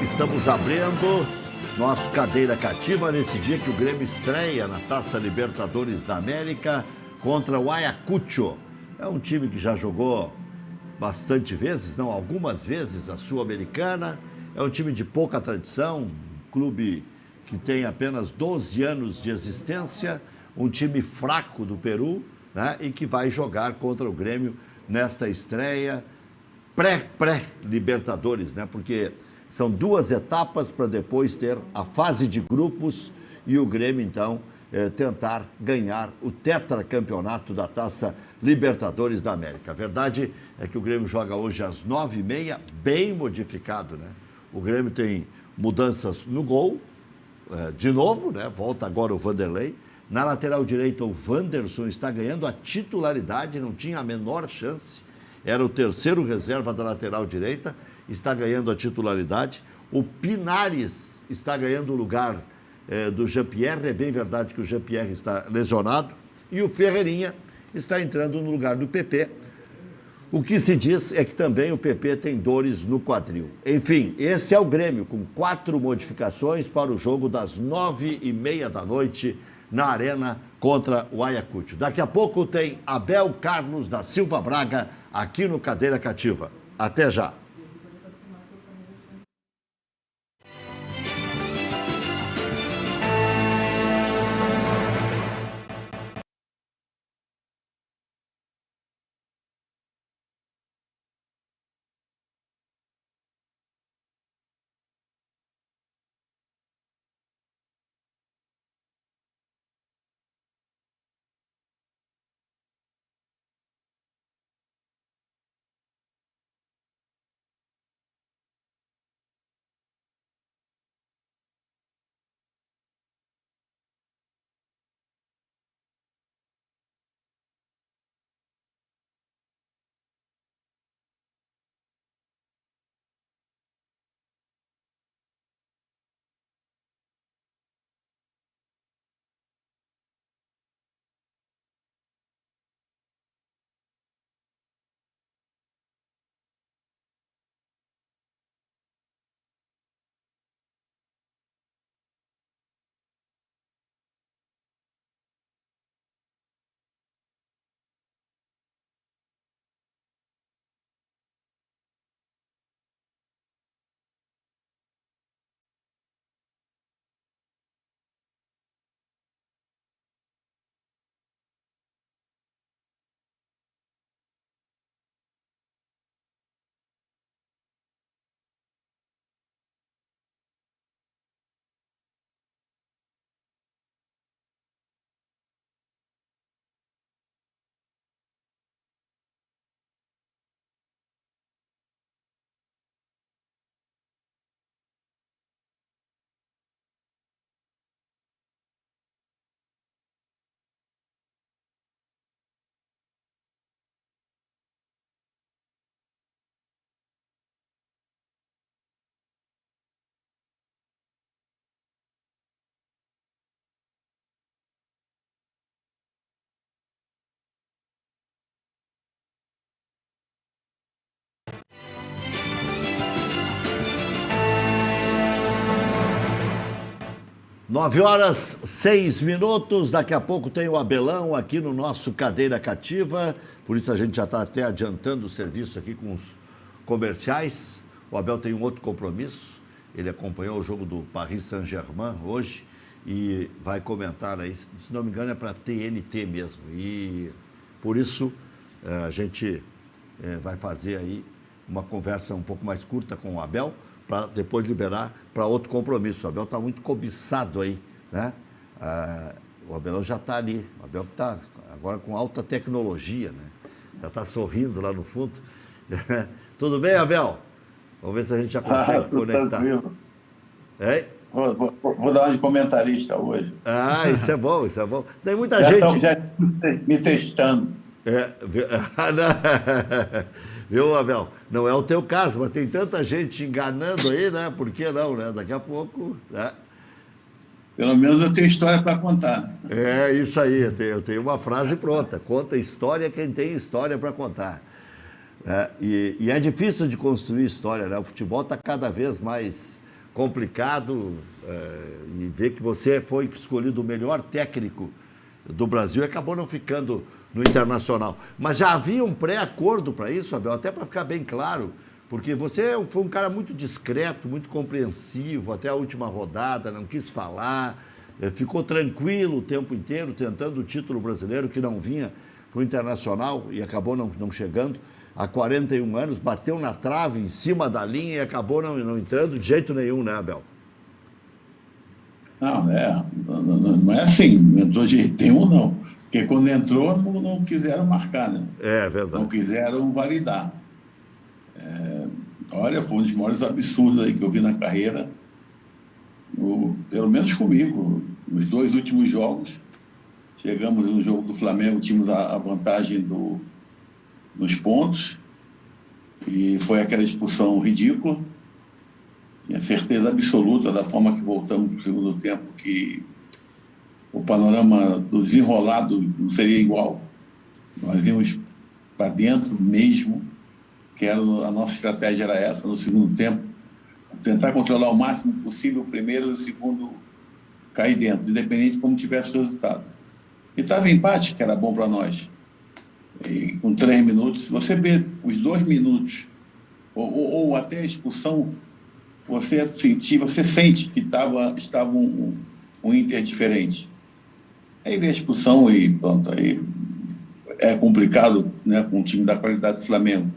Estamos abrindo nosso Cadeira Cativa nesse dia que o Grêmio estreia na Taça Libertadores da América contra o Ayacucho. É um time que já jogou bastante vezes, não algumas vezes, a Sul-Americana. É um time de pouca tradição, um clube que tem apenas 12 anos de existência, um time fraco do Peru, né, e que vai jogar contra o Grêmio nesta estreia pré-Libertadores, né, porque são duas etapas para depois ter a fase de grupos e o Grêmio, então, tentar ganhar o tetracampeonato da Taça Libertadores da América. A verdade é que o Grêmio joga hoje às 9h30, bem modificado, né? O Grêmio tem mudanças no gol, de novo, né? Volta agora o Vanderlei. Na lateral direita, o Wanderson está ganhando a titularidade, não tinha a menor chance. Era o terceiro reserva da lateral direita, está ganhando a titularidade. O Pinares está ganhando o lugar do Jean-Pierre. É bem verdade que o Jean-Pierre está lesionado. E o Ferreirinha está entrando no lugar do PP. O que se diz é que também o PP tem dores no quadril. Enfim, esse é o Grêmio, com 4 modificações para o jogo das 9h30 da noite na Arena contra o Ayacucho. Daqui a pouco tem Abel Carlos da Silva Braga aqui no Cadeira Cativa. Até já. Nove horas, 6 minutos, daqui a pouco tem o Abelão aqui no nosso Cadeira Cativa, por isso a gente já está até adiantando o serviço aqui com os comerciais. O Abel tem um outro compromisso, ele acompanhou o jogo do Paris Saint-Germain hoje e vai comentar aí, se não me engano é para TNT mesmo, e por isso a gente vai fazer aí uma conversa um pouco mais curta com o Abel, para depois liberar para outro compromisso. O Abel está muito cobiçado aí, né? O Abelão já está ali. O Abel está agora com alta tecnologia, né? Já está sorrindo lá no fundo. Tudo bem, Abel? Vamos ver se a gente já consegue conectar. Tranquilo. É? Vou dar uma de comentarista hoje. Ah, isso é bom, isso é bom. Tem muita gente... Já me testando. Viu, Abel? Não é o teu caso, mas tem tanta gente te enganando aí, né? Por que não, né? Daqui a pouco, né? Pelo menos eu tenho história para contar. É isso aí, eu tenho uma frase pronta. Conta história quem tem história para contar. E é difícil de construir história, né? O futebol está cada vez mais complicado, e ver que você foi escolhido o melhor técnico do Brasil e acabou não ficando no Internacional. Mas já havia um pré-acordo para isso, Abel, até para ficar bem claro, porque você foi um cara muito discreto, muito compreensivo, até a última rodada, não quis falar, ficou tranquilo o tempo inteiro, tentando o título brasileiro, que não vinha para o Internacional e acabou não chegando. Há 41 anos, bateu na trave, em cima da linha e acabou não entrando de jeito nenhum, né, Abel? Não é assim, não entrou de jeito nenhum, não. Porque quando entrou, não quiseram marcar, né? É verdade. Não quiseram validar. Olha, foi um dos maiores absurdos aí que eu vi na carreira, pelo menos comigo. Nos 2 últimos jogos, chegamos no jogo do Flamengo, tínhamos a vantagem nos pontos, e foi aquela expulsão ridícula. Tinha certeza absoluta da forma que voltamos para o segundo tempo, que o panorama do desenrolado não seria igual. Nós íamos para dentro mesmo, que a nossa estratégia era essa no segundo tempo, tentar controlar o máximo possível o primeiro e o segundo cair dentro, independente de como tivesse o resultado. E estava empate, que era bom para nós. E com 3 minutos, se você vê os 2 minutos, ou até a expulsão, você sente que estava um Inter diferente. Aí vem a expulsão e pronto, aí é complicado, né, com um time da qualidade do Flamengo.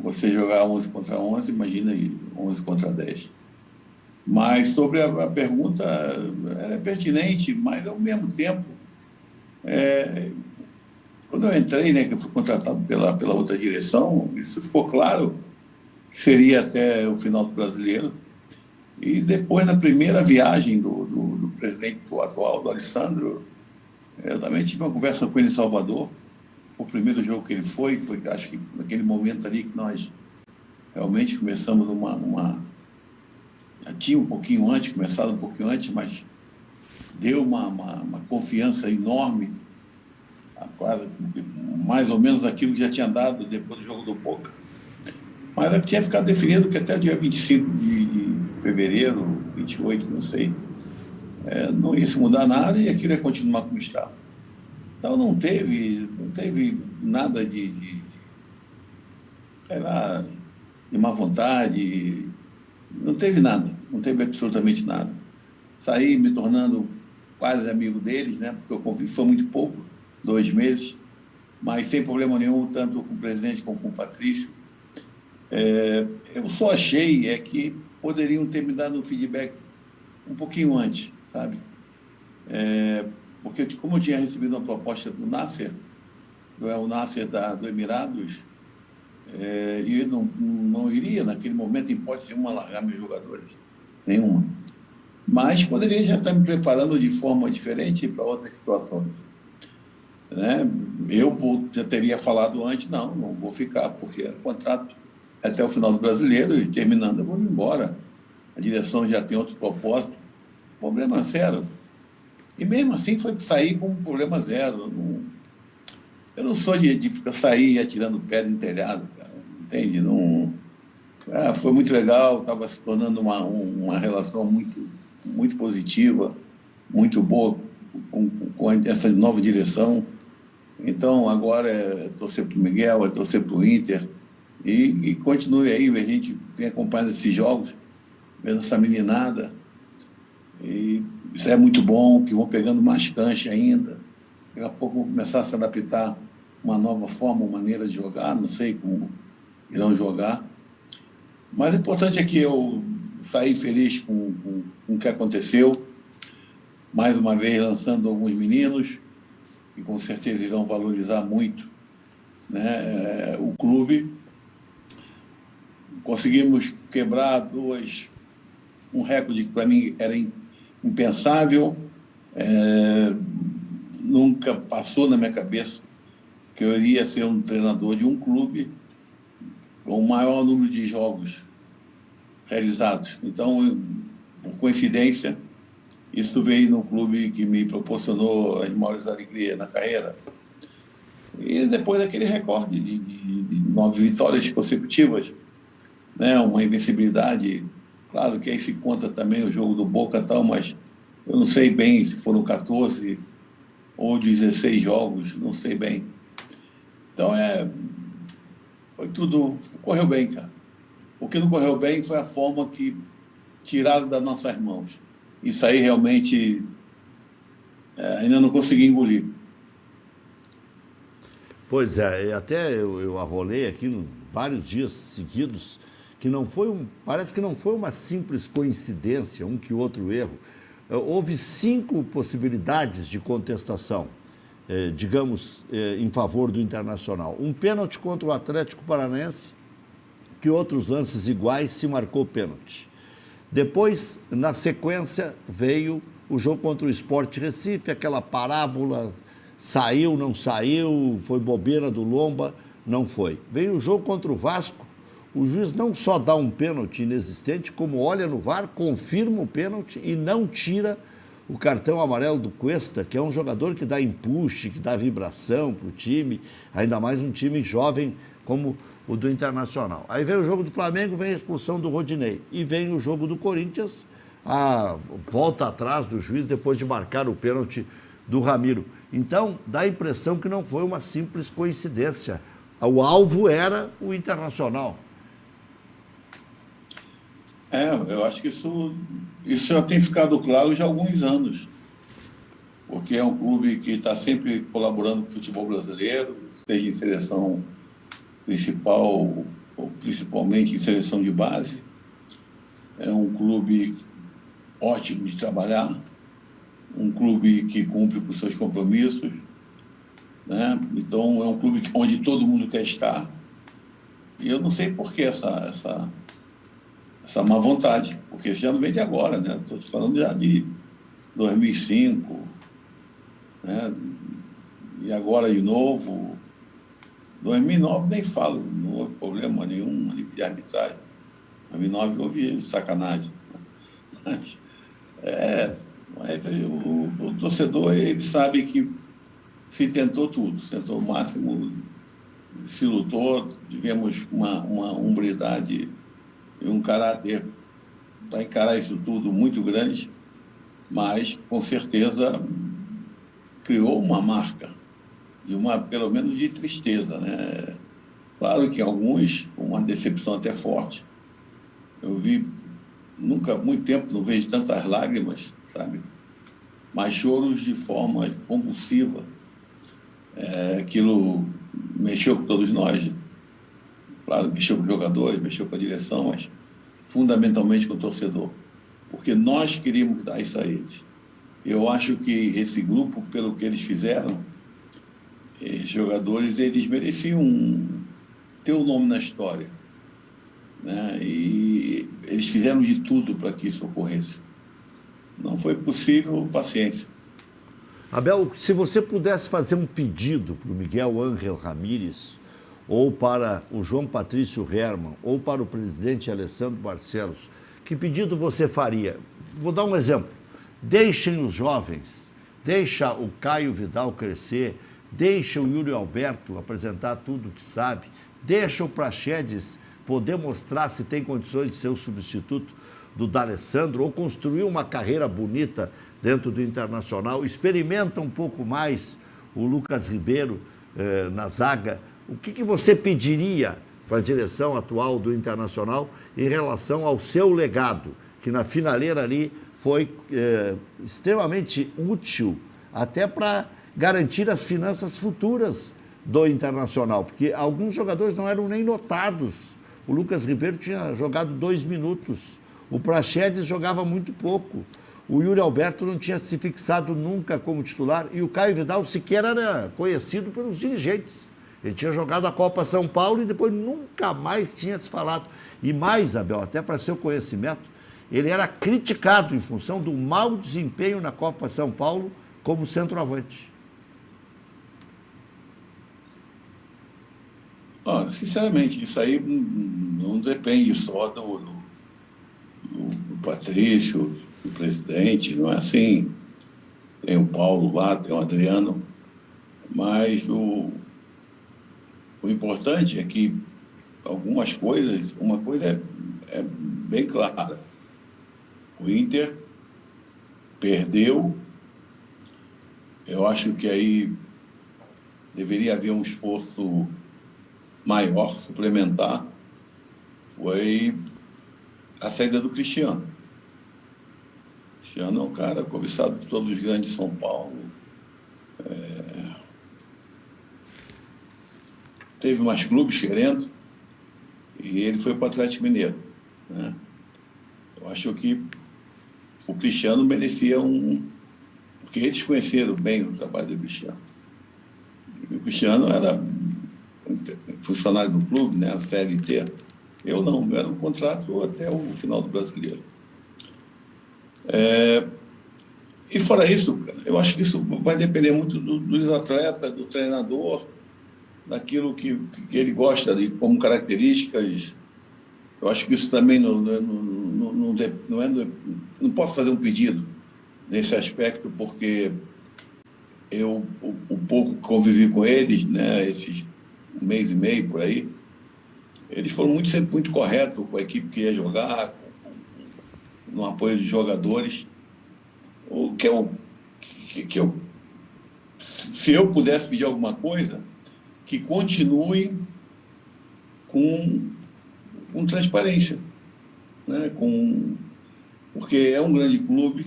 Você jogar 11 contra 11, imagina aí, 11 contra 10. Mas sobre a pergunta, ela é pertinente, mas ao mesmo tempo, quando eu entrei, né, que eu fui contratado pela outra direção, isso ficou claro que seria até o final do Brasileiro. E depois, na primeira viagem do presidente atual, do Alessandro, eu também tive uma conversa com ele em Salvador. O primeiro jogo que ele foi, acho que naquele momento ali que nós realmente começamos já tinha começado um pouquinho antes, mas deu uma confiança enorme, quase mais ou menos aquilo que já tinha dado depois do jogo do Boca. Mas tinha ficado definido que até o dia 25 de fevereiro, 28, não sei, não ia se mudar nada e aquilo ia continuar como estava. Então não teve nada sei lá, de má vontade, não teve absolutamente nada. Saí me tornando quase amigo deles, né? Porque o convívio foi muito pouco, 2 meses, mas sem problema nenhum, tanto com o presidente como com o Patrício. Eu só achei que poderiam ter me dado um feedback um pouquinho antes, sabe? Porque como eu tinha recebido uma proposta do Nasser, o Nasser do Emirados, e eu não iria, naquele momento, em hipótese nenhuma, largar meus jogadores. Nenhuma. Mas poderia já estar me preparando de forma diferente para outras situações. Né? Eu já teria falado antes, não vou ficar, porque é contrato até o final do Brasileiro, e terminando eu vou embora. A direção já tem outro propósito. Problema zero. E mesmo assim foi sair com um problema zero. Eu não sou de sair atirando pedra em telhado, cara, entende? Foi muito legal, estava se tornando uma relação muito, muito positiva, muito boa com essa nova direção. Então, agora é torcer para o Miguel, é torcer para o Inter, e continue aí, a gente vem acompanhando esses jogos, vendo essa meninada, e isso é muito bom, que vão pegando mais cancha ainda. Daqui a pouco vão começar a se adaptar a uma nova forma, uma maneira de jogar, não sei como irão jogar. Mas o importante é que eu saí feliz com o que aconteceu, mais uma vez lançando alguns meninos, e com certeza irão valorizar muito, né, o clube. Conseguimos quebrar um recorde que para mim era impensável, nunca passou na minha cabeça que eu iria ser um treinador de um clube com o maior número de jogos realizados. Então, por coincidência, isso veio no clube que me proporcionou as maiores alegrias na carreira. E depois daquele recorde de 9 vitórias consecutivas, né, uma invencibilidade Claro que aí se conta também o jogo do Boca e tal, mas eu não sei bem se foram 14 ou 16 jogos, não sei bem. Então, foi tudo, correu bem, cara. O que não correu bem foi a forma que tiraram das nossas mãos. Isso aí realmente ainda não consegui engolir. Pois é, e até eu arrolei aqui vários dias seguidos que não foi parece que não foi uma simples coincidência, um que outro erro. Houve 5 possibilidades de contestação, digamos, em favor do Internacional. Um pênalti contra o Atlético Paranaense, que outros lances iguais se marcou pênalti. Depois, na sequência, veio o jogo contra o Sport Recife, aquela parábola, saiu, não saiu, foi bobeira do Lomba, não foi. Veio o jogo contra o Vasco, o juiz não só dá um pênalti inexistente, como olha no VAR, confirma o pênalti e não tira o cartão amarelo do Cuesta, que é um jogador que dá empuxe, que dá vibração para o time, ainda mais um time jovem como o do Internacional. Aí vem o jogo do Flamengo, vem a expulsão do Rodinei. E vem o jogo do Corinthians, a volta atrás do juiz depois de marcar o pênalti do Ramiro. Então, dá a impressão que não foi uma simples coincidência. O alvo era o Internacional. Eu acho que isso já tem ficado claro já há alguns anos, porque é um clube que está sempre colaborando com o futebol brasileiro, seja em seleção principal ou principalmente em seleção de base. É um clube ótimo de trabalhar, um clube que cumpre com seus compromissos, né? Então, é um clube onde todo mundo quer estar. E eu não sei por que essa má vontade, porque isso já não vem de agora, né? Estou te falando já de 2005, né? E agora de novo. 2009 nem falo, não houve problema nenhum de arbitragem. 2009 houve sacanagem. Mas o torcedor, ele sabe que se tentou tudo, se tentou o máximo, se lutou, tivemos uma hombridade e um caráter para encarar isso tudo muito grande, mas com certeza criou uma marca, pelo menos de tristeza, né? Claro que alguns, uma decepção até forte. Eu vi, nunca, muito tempo, não vejo tantas lágrimas, sabe? Mas choros de forma compulsiva. Aquilo mexeu com todos nós. Claro, mexeu com os jogadores, mexeu com a direção, mas fundamentalmente com o torcedor. Porque nós queríamos dar isso a eles. Eu acho que esse grupo, pelo que eles fizeram, esses jogadores, eles mereciam ter um nome na história, né? E eles fizeram de tudo para que isso ocorresse. Não foi possível, paciência. Abel, se você pudesse fazer um pedido para o Miguel Ángel Ramírez, ou para o João Patrício Hermann, ou para o presidente Alessandro Barcelos, que pedido você faria? Vou dar um exemplo. Deixem os jovens, deixa o Caio Vidal crescer, deixa o Yuri Alberto apresentar tudo o que sabe, deixa o Praxedes poder mostrar se tem condições de ser o substituto do D'Alessandro ou construir uma carreira bonita dentro do Internacional, experimenta um pouco mais o Lucas Ribeiro na zaga. O que você pediria para a direção atual do Internacional em relação ao seu legado, que na finaleira ali foi extremamente útil até para garantir as finanças futuras do Internacional, porque alguns jogadores não eram nem notados. O Lucas Ribeiro tinha jogado 2 minutos, o Praxedes jogava muito pouco, o Yuri Alberto não tinha se fixado nunca como titular e o Caio Vidal sequer era conhecido pelos dirigentes. Ele tinha jogado a Copa São Paulo e depois nunca mais tinha se falado. E mais, Abel, até para seu conhecimento, ele era criticado em função do mau desempenho na Copa São Paulo como centroavante. Sinceramente, isso aí não depende só do Patrício, do presidente, não é assim. Tem o Paulo lá, tem o Adriano, mas o importante é que algumas coisas, uma coisa é bem clara, O Inter perdeu. Eu acho que aí deveria haver um esforço maior, suplementar. Foi a saída do Cristiano. O Cristiano é um cara cobiçado por todos os grandes de São Paulo. Teve mais clubes querendo e ele foi para o Atlético Mineiro, né? Eu acho que o Cristiano merecia porque eles conheceram bem o trabalho do Cristiano. E o Cristiano era funcionário do clube, né? A CLT. Eu não, eu era um contrato até o final do Brasileiro. E fora isso, eu acho que isso vai depender muito dos atletas, do treinador, daquilo que ele gosta ali como características. Eu acho que isso também não posso fazer um pedido nesse aspecto, porque o pouco que convivi com eles, né, esses um mês e meio por aí, eles foram sempre muito corretos com a equipe que ia jogar, no apoio dos jogadores. O que se eu pudesse pedir alguma coisa, que continue com transparência, né? Porque é um grande clube,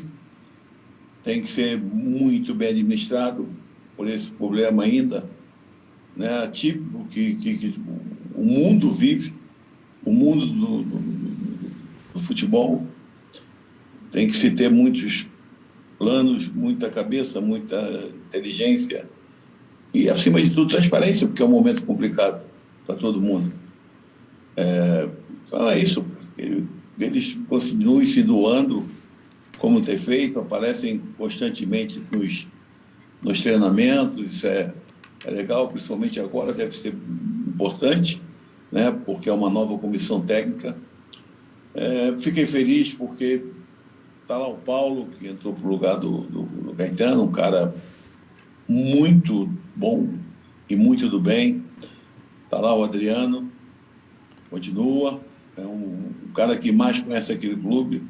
tem que ser muito bem administrado por esse problema ainda, né? Típico que o mundo vive, o mundo do futebol. Tem que se ter muitos planos, muita cabeça, muita inteligência e, acima de tudo, transparência, porque é um momento complicado para todo mundo. Então é isso. Eles continuem se doando como ter feito, aparecem constantemente nos treinamentos, isso é legal, principalmente agora deve ser importante, né, porque é uma nova comissão técnica. Fiquei feliz porque está lá o Paulo, que entrou para o lugar do Caetano, um cara muito bom e muito do bem. Está lá o Adriano, continua, é um cara que mais conhece aquele clube.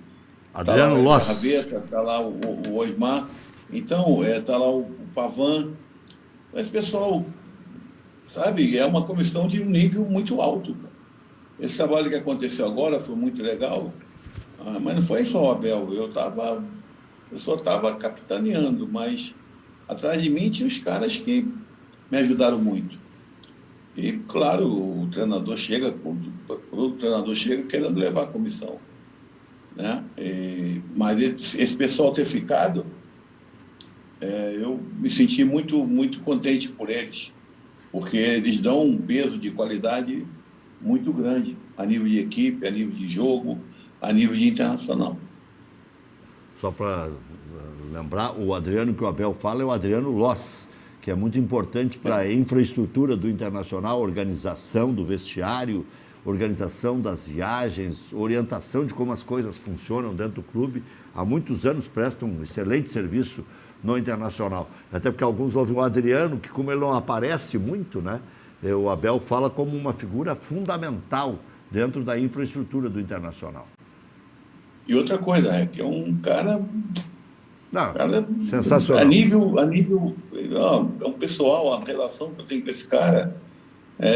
Adriano Loss. Está lá o Osmar. Então, está lá o Pavan. Esse pessoal, sabe, é uma comissão de um nível muito alto. Esse trabalho que aconteceu agora foi muito legal, mas não foi só o Abel. Eu só estava capitaneando, mas atrás de mim tinha os caras que me ajudaram muito. E, claro, o treinador chega querendo levar a comissão, né? Mas esse pessoal ter ficado, eu me senti muito, muito contente por eles, porque eles dão um peso de qualidade muito grande, a nível de equipe, a nível de jogo, a nível de internacional. Só para lembrar, o Adriano que o Abel fala é o Adriano Loss, que é muito importante para a infraestrutura do Internacional, organização do vestiário, organização das viagens, orientação de como as coisas funcionam dentro do clube. Há muitos anos presta um excelente serviço no Internacional. Até porque alguns ouvem o Adriano, que como ele não aparece muito, né? O Abel fala como uma figura fundamental dentro da infraestrutura do Internacional. E outra coisa, que é um cara... cara sensacional. A nível é um pessoal, a relação que eu tenho com esse cara,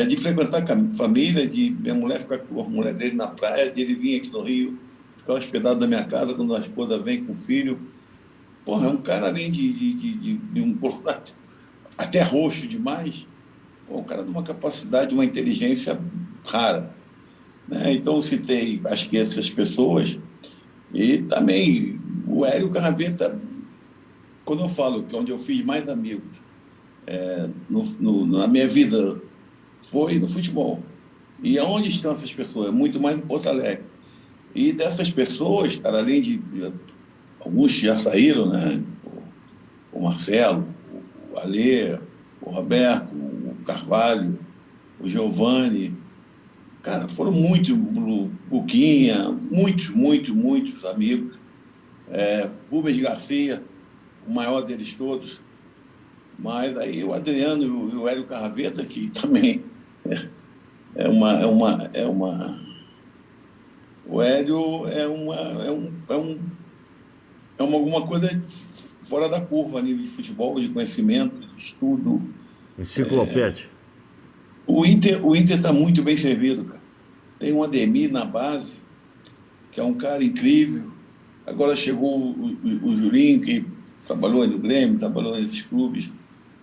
de frequentar com a família, de minha mulher ficar com a mulher dele na praia, de ele vir aqui no Rio, ficar hospedado na minha casa quando a esposa vem com o filho. Porra, é um cara além de um até roxo demais, um cara de uma capacidade, uma inteligência rara, né? Então eu citei, acho que essas pessoas, e também o Hélio Carraveta, quando eu falo que onde eu fiz mais amigos na minha vida foi no futebol. E aonde estão essas pessoas? Muito mais em Porto Alegre. E dessas pessoas, cara, além de... Alguns já saíram, né? O Marcelo, o Alê, o Roberto, o Carvalho, o Giovanni. Cara, foram muitos, o Buquinha, muitos amigos. Rubens Garcia, o maior deles todos. Mas aí o Adriano e o Hélio Carraveta, que também o Hélio é alguma coisa fora da curva a nível de futebol, de conhecimento, de estudo. Enciclopédia. O Inter está muito bem servido, cara. Tem um Ademir na base, que é um cara incrível. Agora chegou o Julinho, que trabalhou no Grêmio, trabalhou nesses clubes,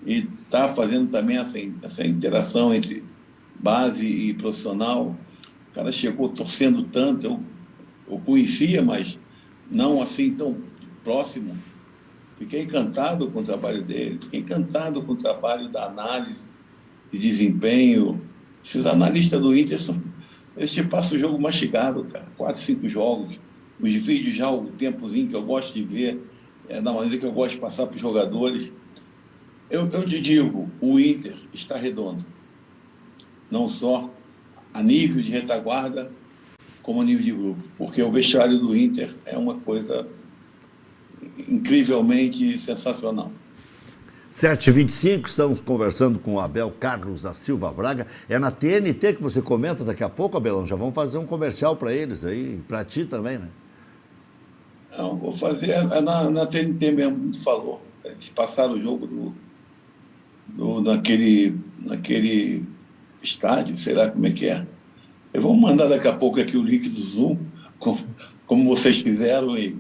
e está fazendo também essa interação entre base e profissional. O cara chegou torcendo tanto, eu conhecia, mas não assim tão próximo. Fiquei encantado com o trabalho dele, fiquei encantado com o trabalho da análise de desempenho. Esses analistas do Inter, eles te passam o jogo mastigado, cara, 4, 5 jogos. Os vídeos já, o tempozinho que eu gosto de ver, da maneira que eu gosto de passar para os jogadores. Eu te digo, o Inter está redondo. Não só a nível de retaguarda, como a nível de grupo. Porque o vestiário do Inter é uma coisa incrivelmente sensacional. 7h25, estamos conversando com o Abel Carlos da Silva Braga. É na TNT que você comenta daqui a pouco, Abelão? Já vamos fazer um comercial para eles aí, para ti também, né? Não, vou fazer na TNT mesmo, como tu falou. Eles passaram o jogo naquele estádio, sei lá como é que é. Eu vou mandar daqui a pouco aqui o link do Zoom, como vocês fizeram, e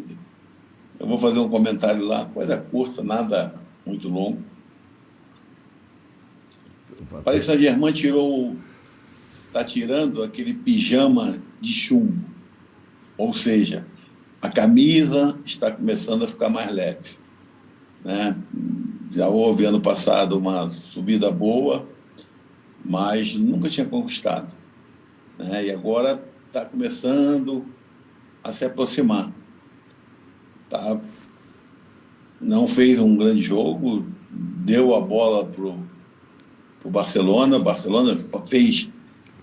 eu vou fazer um comentário lá, coisa curta, nada muito longo. O Paris Saint-Germain está tirando aquele pijama de chumbo, ou seja, a camisa está começando a ficar mais leve, né? Já houve ano passado uma subida boa, mas nunca tinha conquistado, né? E agora está começando a se aproximar. Tá? Não fez um grande jogo, deu a bola para o Barcelona. O Barcelona fez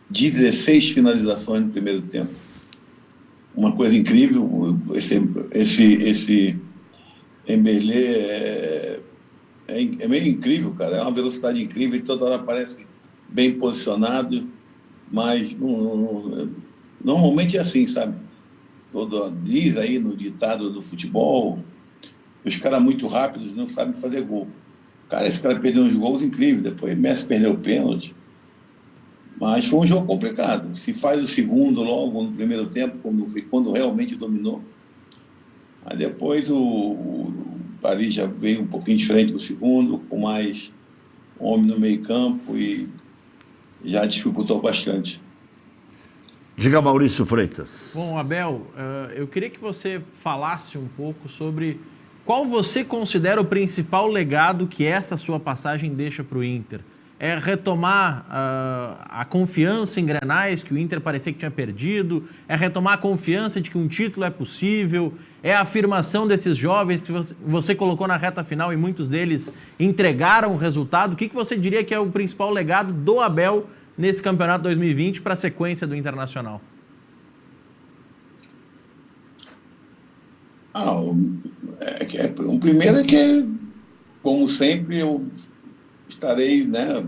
16 finalizações no primeiro tempo. Uma coisa incrível, esse Embélé é meio incrível, cara. É uma velocidade incrível, ele toda hora parece bem posicionado, mas normalmente é assim, sabe? Diz aí no ditado do futebol, os caras muito rápidos não sabem fazer gol. Cara, esse cara perdeu uns gols incríveis, depois Messi perdeu o pênalti. Mas foi um jogo complicado. Se faz o segundo logo no primeiro tempo, quando realmente dominou. Aí depois o Paris já veio um pouquinho diferente do segundo, com mais homem no meio campo, e já dificultou bastante. Diga, Maurício Freitas. Bom, Abel, eu queria que você falasse um pouco sobre qual você considera o principal legado que essa sua passagem deixa para o Inter. É retomar a confiança em Grenais, que o Inter parecia que tinha perdido? É retomar a confiança de que um título é possível? É a afirmação desses jovens que você colocou na reta final e muitos deles entregaram o resultado? O que você diria que é o principal legado do Abel nesse campeonato 2020 para a sequência do Internacional? O primeiro é que, como sempre, eu estarei, né?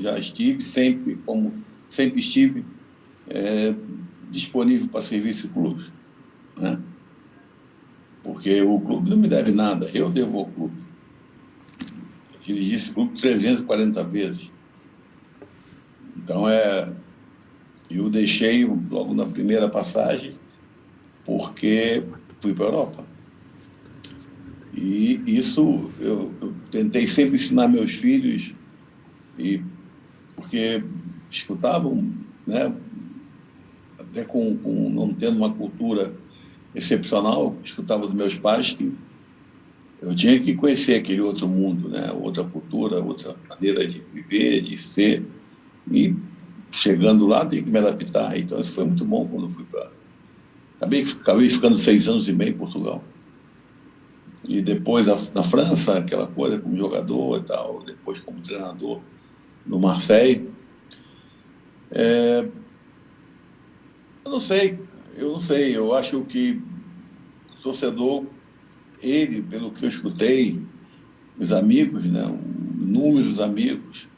Já estive sempre, como sempre estive, disponível para servir esse clube, né? Porque o clube não me deve nada, eu devo ao clube. Eu dirigi esse clube 340 vezes. Então, eu deixei logo na primeira passagem, porque fui para a Europa. E isso eu tentei sempre ensinar meus filhos, porque escutavam, né, até com não tendo uma cultura excepcional, escutava dos meus pais que eu tinha que conhecer aquele outro mundo, né, outra cultura, outra maneira de viver, de ser. E chegando lá, tinha que me adaptar. Então, isso foi muito bom quando eu fui para... Acabei ficando 6 anos e meio em Portugal. E depois na França, aquela coisa como jogador e tal, depois como treinador no Marseille. Eu não sei, eu acho que o torcedor, ele, pelo que eu escutei, os amigos, né, inúmeros amigos,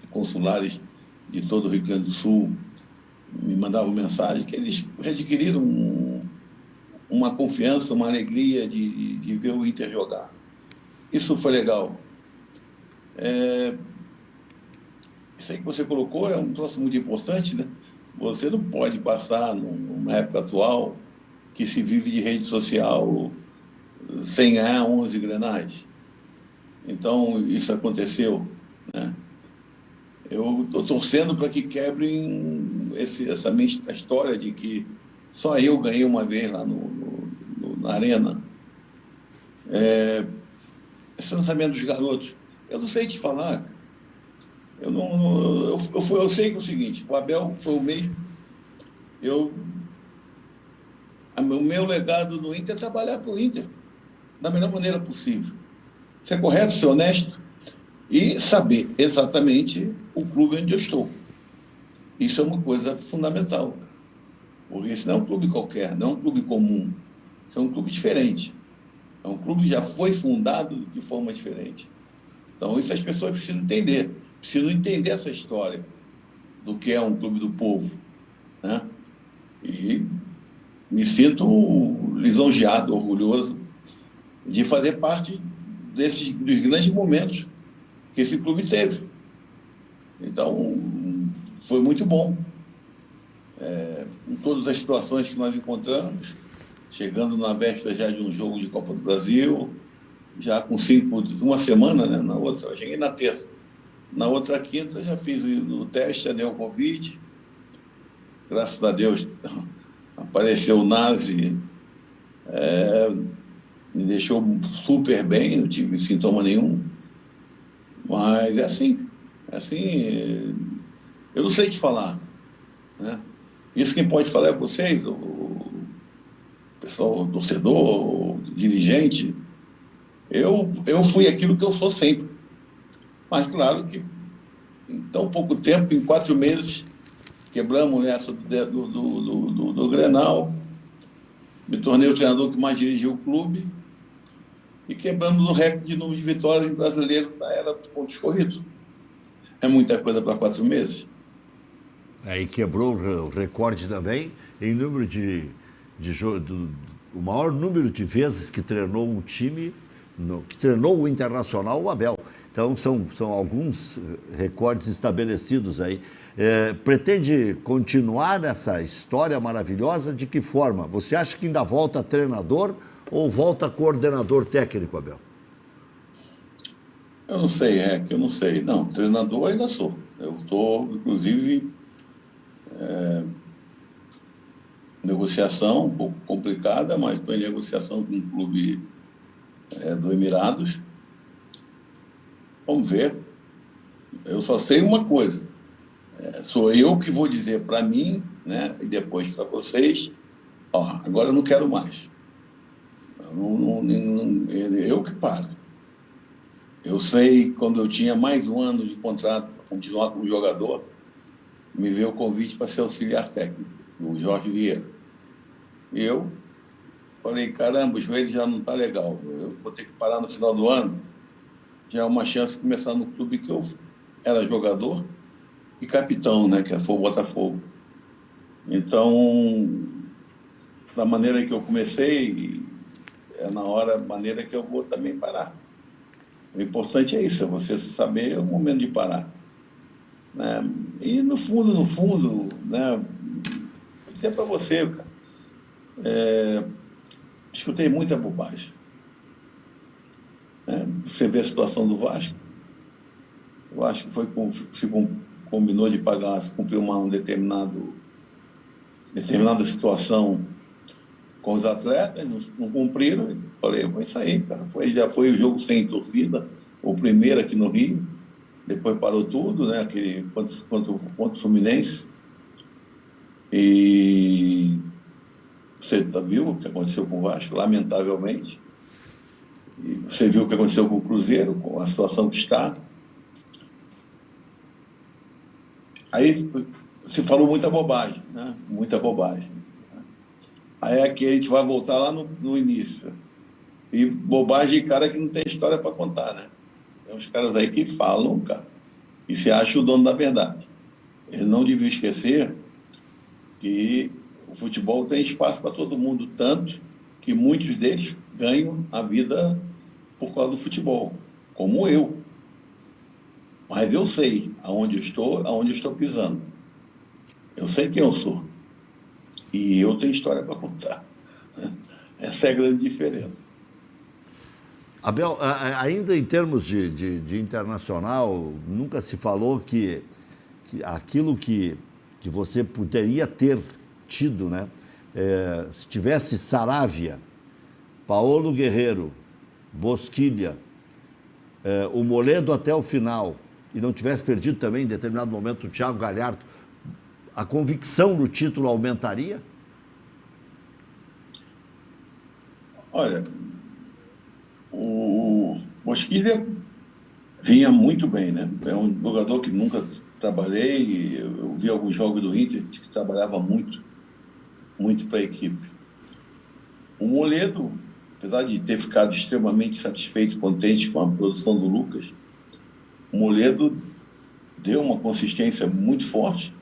consulares de todo o Rio Grande do Sul, me mandavam mensagem que eles readquiriram um uma confiança, uma alegria de ver o Inter jogar. Isso foi legal. Isso aí que você colocou é um troço muito importante, né? Você não pode passar, numa época atual, que se vive de rede social, sem ganhar 11 Grenais. Então, isso aconteceu, né? Eu estou torcendo para que quebrem essa minha história de que só eu ganhei uma vez lá na Arena. Esse lançamento dos garotos, eu não sei te falar, cara. Eu sei que é o seguinte, o Abel foi o mesmo. O meu legado no Inter é trabalhar para o Inter da melhor maneira possível. Ser correto, ser honesto e saber exatamente o clube onde eu estou. Isso é uma coisa fundamental, cara. Porque esse não é um clube qualquer, não é um clube comum. Isso é um clube diferente. É um clube que já foi fundado de forma diferente. Então, isso as pessoas precisam entender. Precisam entender essa história do que é um clube do povo, né? E me sinto lisonjeado, orgulhoso de fazer parte dos grandes momentos que esse clube teve. Então, foi muito bom. Em todas as situações que nós encontramos, chegando na véspera já de um jogo de Copa do Brasil, já com uma semana, né? Na outra, eu cheguei na terça. Na outra quinta, já fiz o teste, deu o Covid. Graças a Deus, apareceu o Nazi, me deixou super bem, não tive sintoma nenhum. Mas é assim, eu não sei te falar, né? Isso quem pode falar é vocês, o pessoal, o torcedor, o dirigente. Eu fui aquilo que eu sou sempre. Mas, claro que em tão pouco tempo, em 4 meses, quebramos essa do Grenal, me tornei o treinador que mais dirigiu o clube e quebramos o recorde de número de vitórias em brasileiro da era dos pontos corridos. É muita coisa para 4 meses. E quebrou o recorde também em número o maior número de vezes que treinou um time, que treinou o Internacional, o Abel. Então, são alguns recordes estabelecidos aí. Pretende continuar essa história maravilhosa? De que forma? Você acha que ainda volta treinador ou volta coordenador técnico, Abel? Eu não sei, eu não sei. Não, treinador ainda sou. Eu estou, inclusive, negociação um pouco complicada, mas estou em negociação com um clube do Emirados. Vamos ver. Eu só sei uma coisa. Sou eu que vou dizer para mim, né, e depois para vocês, agora eu não quero mais. Eu que paro. Eu sei, quando eu tinha mais um ano de contrato para continuar como jogador, me veio o convite para ser auxiliar técnico, do Jorge Vieira. E eu falei, caramba, o joelho já não está legal. Eu vou ter que parar no final do ano. Já é uma chance de começar no clube que eu era jogador e capitão, né, que foi o Botafogo. Então, da maneira que eu comecei, maneira que eu vou também parar. O importante é isso, é você saber o momento de parar, né? E no fundo, né, vou dizer para você, cara, escutei muita bobagem. Você vê a situação do Vasco. O Vasco se combinou de pagar, se cumpriu uma determinada situação com os atletas, não cumpriram. Eu falei, foi isso aí, cara. Já foi o jogo sem torcida, o primeiro aqui no Rio. Depois parou tudo, né? Aquele contra o Fluminense. E você viu o que aconteceu com o Vasco, lamentavelmente. E você viu o que aconteceu com o Cruzeiro, com a situação que está. Aí se falou muita bobagem, né? Muita bobagem. Aí aqui a gente vai voltar lá no início. E bobagem de cara que não tem história para contar, né? Tem uns caras aí que falam, cara, e se acham o dono da verdade. Eles não deviam esquecer que o futebol tem espaço para todo mundo, tanto que muitos deles ganham a vida por causa do futebol, como eu. Mas eu sei aonde eu estou pisando. Eu sei quem eu sou. E eu tenho história para contar. Essa é a grande diferença. Abel, ainda em termos de internacional, nunca se falou que aquilo que você poderia ter tido, né? Se tivesse Saravia, Paulo Guerreiro, Bosquilha, o Moledo até o final, e não tivesse perdido também, em determinado momento, o Thiago Galhardo, a convicção no título aumentaria? Olha, o Bosquilha vinha muito bem, né? É um jogador que nunca trabalhei, eu vi alguns jogos do Inter que trabalhava muito para a equipe. O Moledo, apesar de ter ficado extremamente satisfeito e contente com a produção do Lucas, o Moledo deu uma consistência muito forte,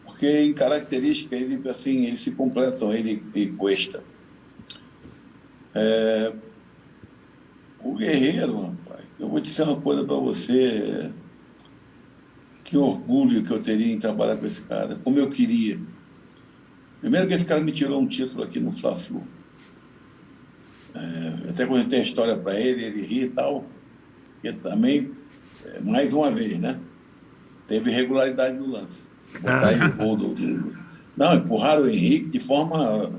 porque em característica eles se completam, ele e Cuesta. O Guerreiro, rapaz, eu vou dizer uma coisa para você, que orgulho que eu teria em trabalhar com esse cara, como eu queria. Primeiro que esse cara me tirou um título aqui no Fla-Flu. Até quando tem a história para ele ri e tal. E também, mais uma vez, né? Teve irregularidade no lance. Botar o gol Não, empurraram o Henrique de forma...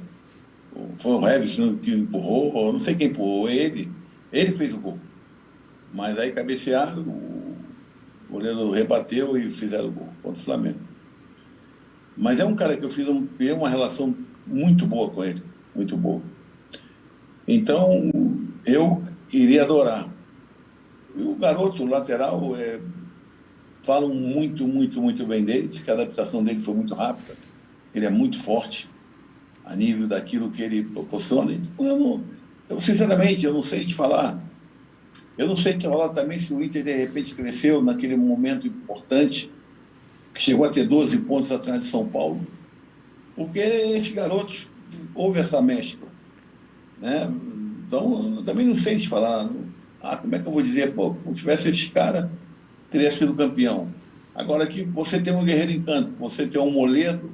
Foi o Revis que empurrou, não sei quem empurrou, ele fez o gol. Mas aí cabecearam, o goleiro rebateu e fizeram o gol contra o Flamengo. Mas é um cara que eu fiz uma relação muito boa com ele, muito boa. Então, eu iria adorar. E o garoto, o lateral, falam muito, muito, muito bem dele, diz que a adaptação dele foi muito rápida, ele é muito forte a nível daquilo que ele proporciona. Então, sinceramente, eu não sei te falar. Eu não sei te falar também se o Inter, de repente, cresceu naquele momento importante, que chegou a ter 12 pontos atrás de São Paulo, porque esses garotos, houve essa mescla, né? Então, eu também não sei te falar. Como é que eu vou dizer? Pô, se tivesse esse cara, teria sido campeão. Agora que você tem um Guerreiro em campo, você tem um Moledo,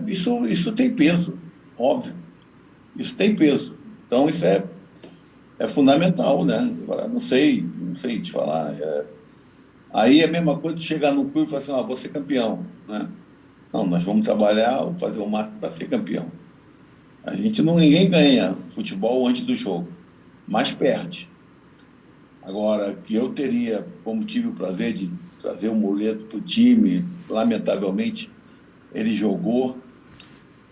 isso tem peso, óbvio. Isso tem peso. Então, isso é fundamental, né? Agora, não sei te falar. Aí é a mesma coisa de chegar no clube e falar assim, vou ser campeão, né? Não, nós vamos trabalhar, fazer o máximo para ser campeão. Ninguém ganha futebol antes do jogo, mas perde. Agora, que eu teria, como tive o prazer de trazer o Moledo para o time, lamentavelmente, ele jogou,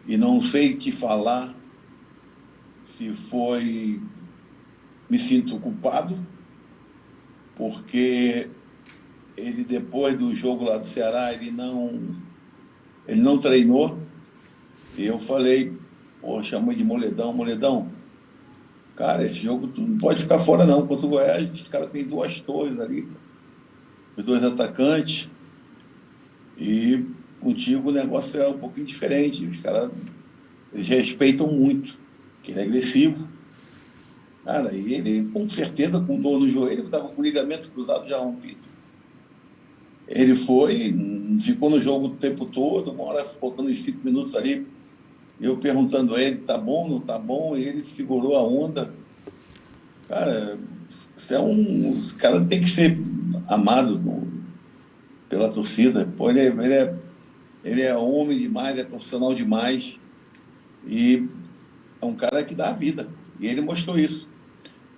e não sei te falar se foi... Me sinto culpado, porque ele, depois do jogo lá do Ceará, ele não treinou, e eu falei, chamei de Moledão, cara, esse jogo tu não pode ficar fora não, contra o Goiás, esse cara tem 2 torres ali, os 2 atacantes, e contigo o negócio é um pouquinho diferente, os caras, eles respeitam muito, que ele é agressivo, cara, e ele, com certeza, com dor no joelho, estava com o ligamento cruzado já rompido. Ele ficou no jogo o tempo todo, uma hora faltando uns 5 minutos ali, eu perguntando a ele, tá bom, não tá bom, e ele segurou a onda. Cara, o cara tem que ser amado pela torcida. Pô, ele é homem demais, é profissional demais, e é um cara que dá a vida, e ele mostrou isso.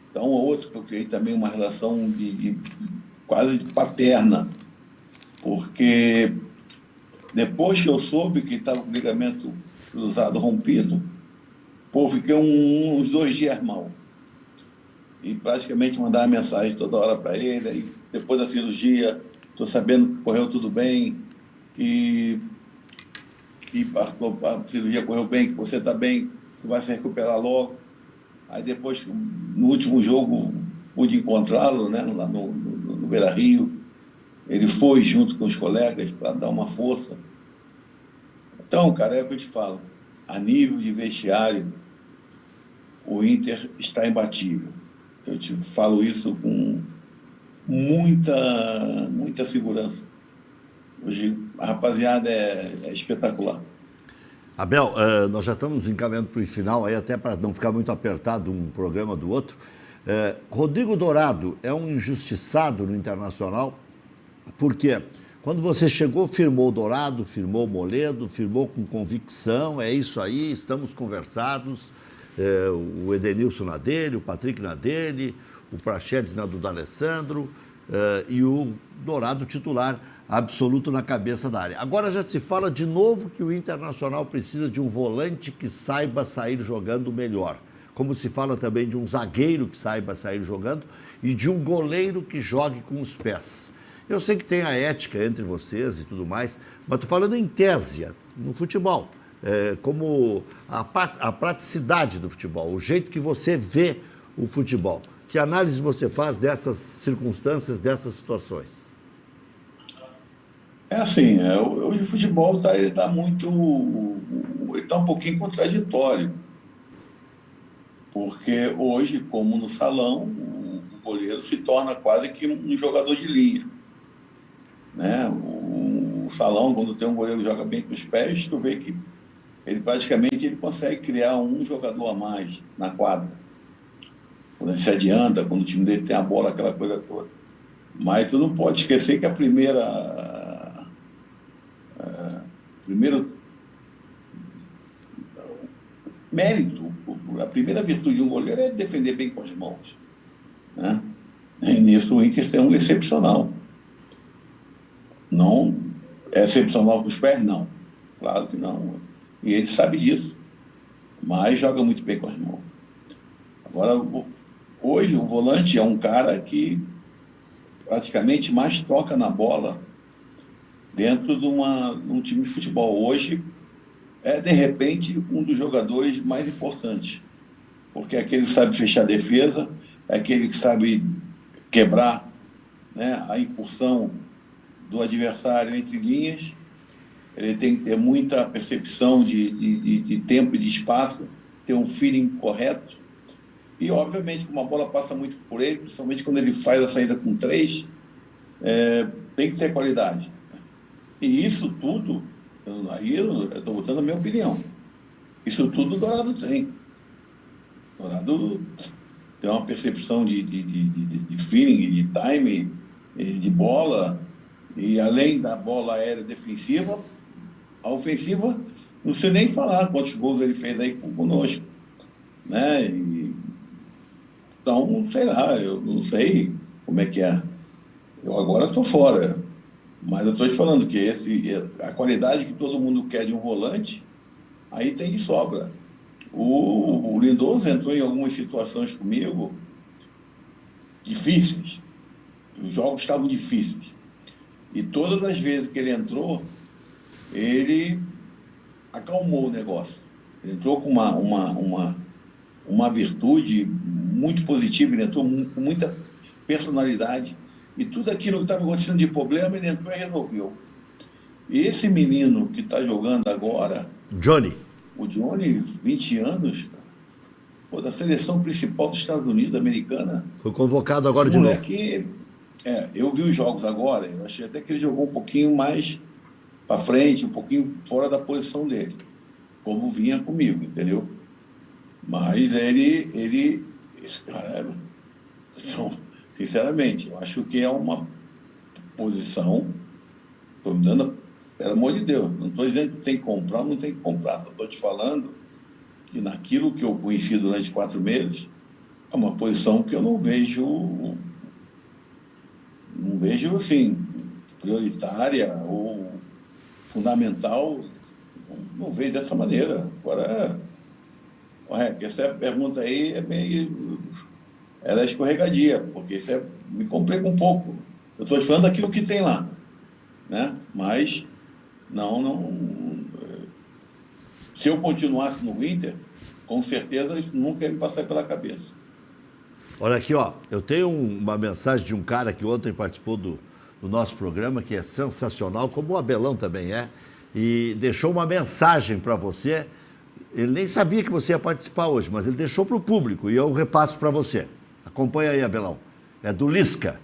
Então, outro que eu criei também uma relação quase paterna, porque depois que eu soube que estava com o ligamento cruzado rompido, fiquei uns 2 dias mal. E praticamente mandava mensagem toda hora para ele. Aí, depois da cirurgia, estou sabendo que correu tudo bem, que a cirurgia correu bem, que você está bem, tu vai se recuperar logo. Aí depois, no último jogo, pude encontrá-lo, né, lá no Beira-Rio. Ele foi junto com os colegas para dar uma força. Então, cara, é o que eu te falo. A nível de vestiário, o Inter está imbatível. Eu te falo isso com muita segurança. Hoje a rapaziada é espetacular. Abel, nós já estamos encaminhando para o final, aí até para não ficar muito apertado um programa do outro. Rodrigo Dourado é um injustiçado no Internacional, porque quando você chegou, firmou o Dourado, firmou o Moledo, firmou com convicção, é isso aí, estamos conversados, o Edenilson na dele, o Patrick na dele, o Praxedes na do D'Alessandro, e o Dourado titular absoluto na cabeça da área. Agora já se fala de novo que o Internacional precisa de um volante que saiba sair jogando melhor. Como se fala também de um zagueiro que saiba sair jogando e de um goleiro que jogue com os pés. Eu sei que tem a ética entre vocês e tudo mais, mas estou falando em tese, no futebol. Como a praticidade do futebol, o jeito que você vê o futebol. Que análise você faz dessas circunstâncias, dessas situações? É assim, hoje o futebol está um pouquinho contraditório, porque hoje, como no salão, o goleiro se torna quase que um jogador de linha, né? O salão, quando tem um goleiro que joga bem com os pés, tu vê que ele praticamente consegue criar um jogador a mais na quadra, quando ele se adianta, quando o time dele tem a bola, aquela coisa toda. Mas tu não pode esquecer que primeiro mérito, a primeira virtude de um goleiro é defender bem com as mãos, né? E nisso o Inter tem um excepcional. Não é excepcional com os pés? Não. Claro que não. E ele sabe disso. Mas joga muito bem com as mãos. Agora, hoje o volante é um cara que praticamente mais toca na bola dentro de um time de futebol. Hoje é, de repente, um dos jogadores mais importantes, porque é aquele que sabe fechar a defesa, é aquele que sabe quebrar, né, a incursão do adversário entre linhas. Ele tem que ter muita percepção de tempo e de espaço, ter um feeling correto. E, obviamente, como a bola passa muito por ele, principalmente quando ele faz a saída com 3, tem que ter qualidade. E isso tudo, aí eu estou botando a minha opinião, isso tudo o Dourado tem. O Dourado tem uma percepção de feeling, de time, de bola, e além da bola aérea defensiva, a ofensiva, não sei nem falar quantos gols ele fez aí conosco, né? Então, sei lá, eu não sei como é que é. Eu agora estou fora. Mas eu estou te falando que a qualidade que todo mundo quer de um volante, aí tem de sobra. O Lindoso entrou em algumas situações comigo difíceis. Os jogos estavam difíceis. E todas as vezes que ele entrou, ele acalmou o negócio. Ele entrou com uma virtude muito positiva, ele entrou com muita personalidade. E tudo aquilo que estava acontecendo de problema, ele entrou e resolveu. E esse menino que está jogando agora... O Johnny, 20 anos, cara, da seleção principal dos Estados Unidos, americana. Foi convocado agora de novo. Eu vi os jogos agora, eu achei até que ele jogou um pouquinho mais para frente, um pouquinho fora da posição dele, como vinha comigo, entendeu? Mas esse cara... Sinceramente, eu acho que é uma posição, estou me dando, pelo amor de Deus, não estou dizendo que tem que comprar ou não tem que comprar, só estou te falando que naquilo que eu conheci durante 4 meses, é uma posição que eu não vejo assim, prioritária ou fundamental, não vejo dessa maneira. Agora, essa pergunta aí é meio... Ela é escorregadia, porque isso me complica um pouco. Eu estou falando daquilo que tem lá, né? Mas se eu continuasse no Inter, com certeza isso nunca ia me passar pela cabeça. Olha aqui, ó, eu tenho uma mensagem de um cara que ontem participou do nosso programa, que é sensacional, como o Abelão também é, e deixou uma mensagem para você, Ele nem sabia que você ia participar hoje, mas ele deixou para o público e eu repasso para você. Acompanha aí, Abelão. É do Lisca.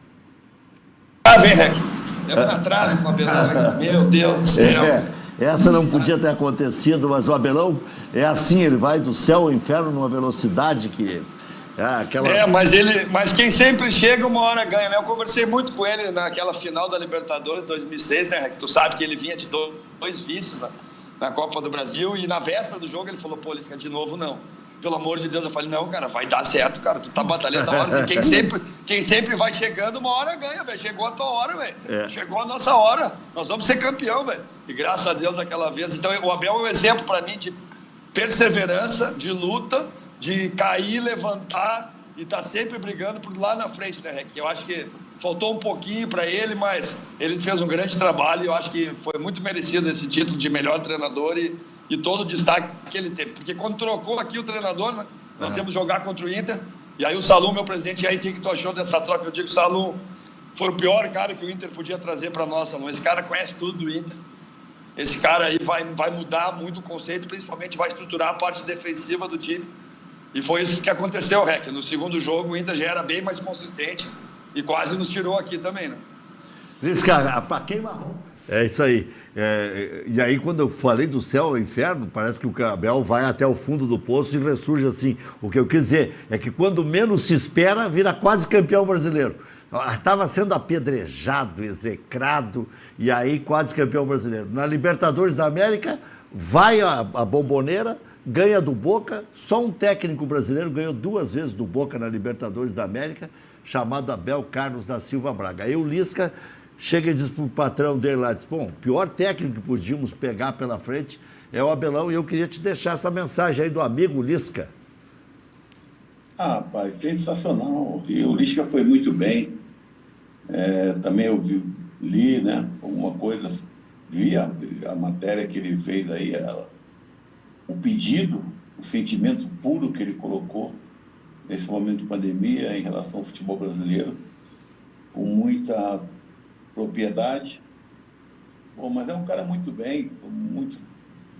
Vem, Rec. Deu na trave com o Abelão. Meu Deus do céu. Essa não podia ter acontecido, mas o Abelão é assim, ele vai do céu ao inferno numa velocidade que... Mas quem sempre chega uma hora ganha, né? Eu conversei muito com ele naquela final da Libertadores 2006, né, Rec? Tu sabe que ele vinha de dois vices na Copa do Brasil e na véspera do jogo ele falou, pô, Lisca, de novo não. Pelo amor de Deus, eu falei, não, cara, vai dar certo, cara, tu tá batalhando a hora. Quem sempre vai chegando, uma hora ganha, velho. Chegou a tua hora, velho. Chegou a nossa hora. Nós vamos ser campeão, velho. E graças a Deus aquela vez. Então, o Abel é um exemplo para mim de perseverança, de luta, de cair, levantar e tá sempre brigando por lá na frente, né, Rec? Eu acho que faltou um pouquinho para ele, mas ele fez um grande trabalho e eu acho que foi muito merecido esse título de melhor treinador e todo o destaque que ele teve. Porque quando trocou aqui o treinador, né, nós íamos jogar contra o Inter, e aí o Salum, meu presidente, e aí o que tu achou dessa troca? Eu digo, Salum, foi o pior cara que o Inter podia trazer para nós, Salum. Esse cara conhece tudo do Inter. Esse cara aí vai mudar muito o conceito, principalmente vai estruturar a parte defensiva do time. E foi isso que aconteceu, Rec. No segundo jogo, o Inter já era bem mais consistente e quase nos tirou aqui também, né? Lisca, pra queima-roupa. É isso aí. E aí, quando eu falei do céu ao inferno, parece que o Abel vai até o fundo do poço e ressurge assim. O que eu quis dizer é que quando menos se espera, vira quase campeão brasileiro. Estava sendo apedrejado, execrado, e aí quase campeão brasileiro. Na Libertadores da América, vai a bomboneira, ganha do Boca. Só um técnico brasileiro ganhou 2 vezes do Boca na Libertadores da América, chamado Abel Carlos da Silva Braga. Aí o Lisca chega e diz para o patrão dele lá, diz, bom, o pior técnico que podíamos pegar pela frente é o Abelão, e eu queria te deixar essa mensagem aí do amigo Lisca. Rapaz, sensacional. E o Lisca foi muito bem. Também eu li, né, alguma coisa, vi a matéria que ele fez aí, o pedido, o sentimento puro que ele colocou nesse momento de pandemia em relação ao futebol brasileiro, com muita propriedade. Bom, mas é um cara muito bem,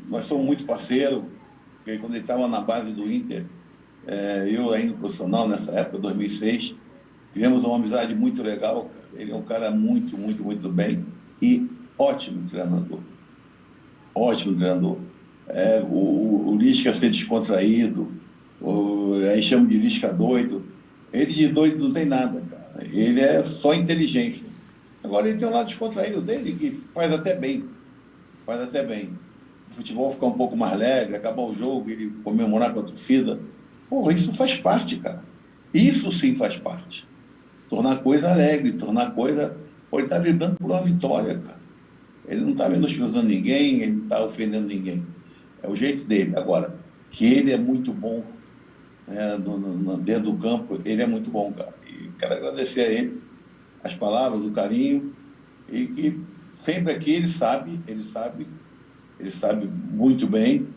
nós somos muito parceiros, porque quando ele estava na base do Inter, eu ainda profissional nessa época, 2006, tivemos uma amizade muito legal, cara. Ele é um cara muito, muito, muito bem e ótimo treinador. Ótimo treinador. O Lisca ser descontraído, aí chamam de Lisca doido. Ele de doido não tem nada, cara. Ele é só inteligência. Agora ele tem um lado descontraído dele que faz até bem. Faz até bem. O futebol ficar um pouco mais leve, acabar o jogo, ele comemorar com a torcida. Porra, isso faz parte, cara. Isso sim faz parte. Tornar a coisa alegre, tornar a coisa... Pô, ele está vibrando por uma vitória, cara. Ele não está menosprezando ninguém, ele não está ofendendo ninguém. É o jeito dele. Agora, que ele é muito bom, né, dentro do campo, ele é muito bom, cara. E quero agradecer a ele as palavras, o carinho, e que sempre aqui ele sabe muito bem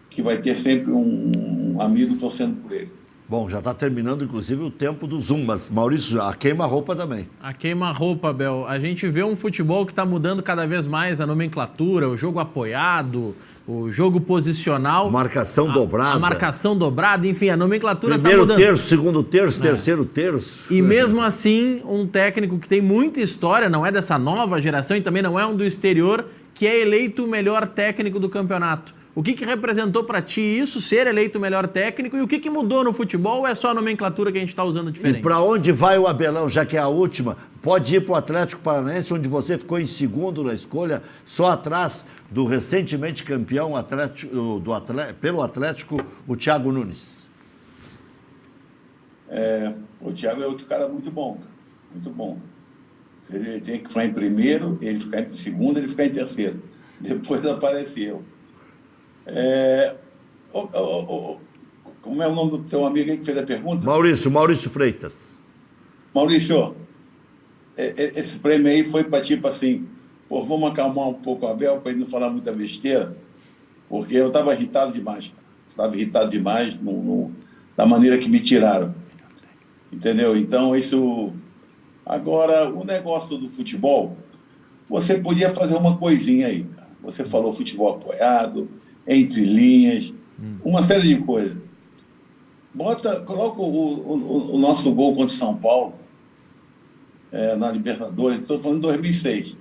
que vai ter sempre um amigo torcendo por ele. Bom, já está terminando, inclusive, o tempo do Zoom, mas, Maurício, a queima-roupa também. A queima-roupa, Bel. A gente vê um futebol que está mudando cada vez mais a nomenclatura, o jogo apoiado, o jogo posicional. Marcação dobrada. A marcação dobrada, enfim, a nomenclatura está mudando. Primeiro terço, segundo terço, terceiro terço. E mesmo assim, um técnico que tem muita história, não é dessa nova geração e também não é um do exterior, que é eleito o melhor técnico do campeonato. O que representou para ti isso, ser eleito o melhor técnico, e o que mudou no futebol, ou é só a nomenclatura que a gente está usando diferente? E para onde vai o Abelão, já que é a última? Pode ir para o Atlético Paranaense, onde você ficou em segundo na escolha, só atrás do recentemente campeão pelo Atlético, o Thiago Nunes. O Thiago é outro cara muito bom, muito bom. Se ele tem que ficar em primeiro, ele ficar em segundo, ele ficar em terceiro. Depois apareceu. Como é o nome do teu amigo aí que fez a pergunta? Maurício Freitas. Maurício, esse prêmio aí foi para tipo assim, pô, vamos acalmar um pouco o Abel para ele não falar muita besteira, porque eu estava irritado demais. Da maneira que me tiraram. Entendeu? Então, isso... Agora, o negócio do futebol, você podia fazer uma coisinha aí, cara. Você falou futebol apoiado, entre linhas, uma série de coisas. Coloca o nosso gol contra o São Paulo na Libertadores, estou falando de 2006.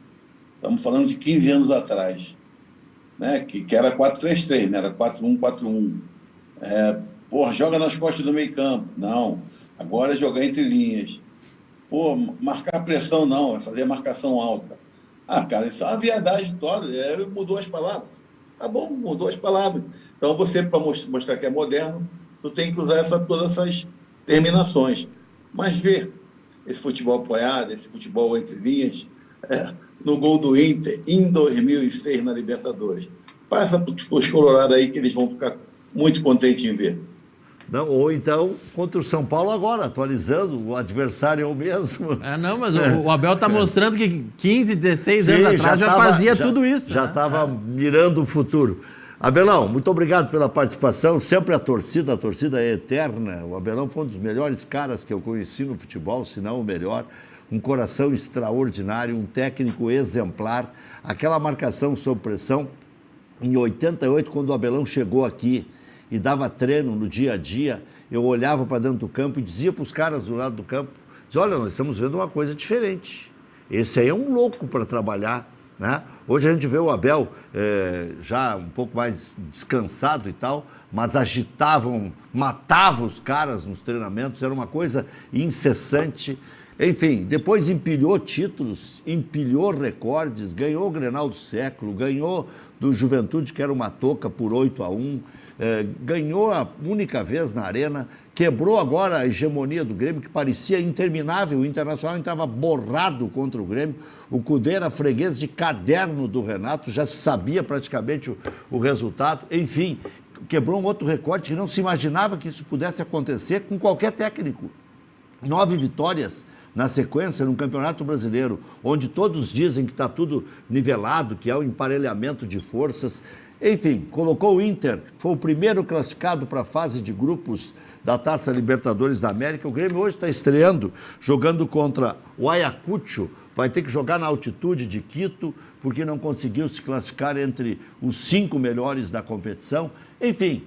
Estamos falando de 15 anos atrás, né? Que era 4-3-3, né? Era 4-1-4-1. Joga nas costas do meio campo. Não, agora é jogar entre linhas. Marcar pressão não, é fazer a marcação alta. Cara, isso é uma viadagem toda, mudou as palavras. Tá bom, mudou as palavras. Então você, para mostrar que é moderno, tu tem que usar todas essas terminações. Mas ver esse futebol apoiado, esse futebol entre linhas, no gol do Inter, em 2006, na Libertadores. Passa para os colorados aí que eles vão ficar muito contentes em ver. Não, ou então, contra o São Paulo agora, atualizando, o adversário é o mesmo. Não, mas o Abel está mostrando que 15, 16 anos atrás já fazia tudo isso. Já estava mirando o futuro. Abelão, muito obrigado pela participação. Sempre a torcida é eterna. O Abelão foi um dos melhores caras que eu conheci no futebol, se não o melhor. Um coração extraordinário, um técnico exemplar. Aquela marcação sob pressão, em 88, quando o Abelão chegou aqui e dava treino no dia a dia, eu olhava para dentro do campo e dizia para os caras do lado do campo, olha, nós estamos vendo uma coisa diferente. Esse aí é um louco para trabalhar, né? Hoje a gente vê o Abel já um pouco mais descansado e tal, mas matava os caras nos treinamentos, era uma coisa incessante. Enfim, depois empilhou títulos, empilhou recordes, ganhou o Grenal do século, ganhou do Juventude, que era uma toca, por 8-1, ganhou a única vez na Arena, quebrou agora a hegemonia do Grêmio, que parecia interminável. O Internacional entrava borrado contra o Grêmio, o Cudê era freguês de caderno do Renato, já se sabia praticamente o resultado. Enfim, quebrou um outro recorde que não se imaginava que isso pudesse acontecer com qualquer técnico. 9 vitórias na sequência, num Campeonato Brasileiro, onde todos dizem que está tudo nivelado, que é o emparelhamento de forças. Enfim, colocou o Inter, foi o primeiro classificado para a fase de grupos da Taça Libertadores da América. O Grêmio hoje está estreando, jogando contra o Ayacucho, vai ter que jogar na altitude de Quito, porque não conseguiu se classificar entre os 5 melhores da competição. Enfim,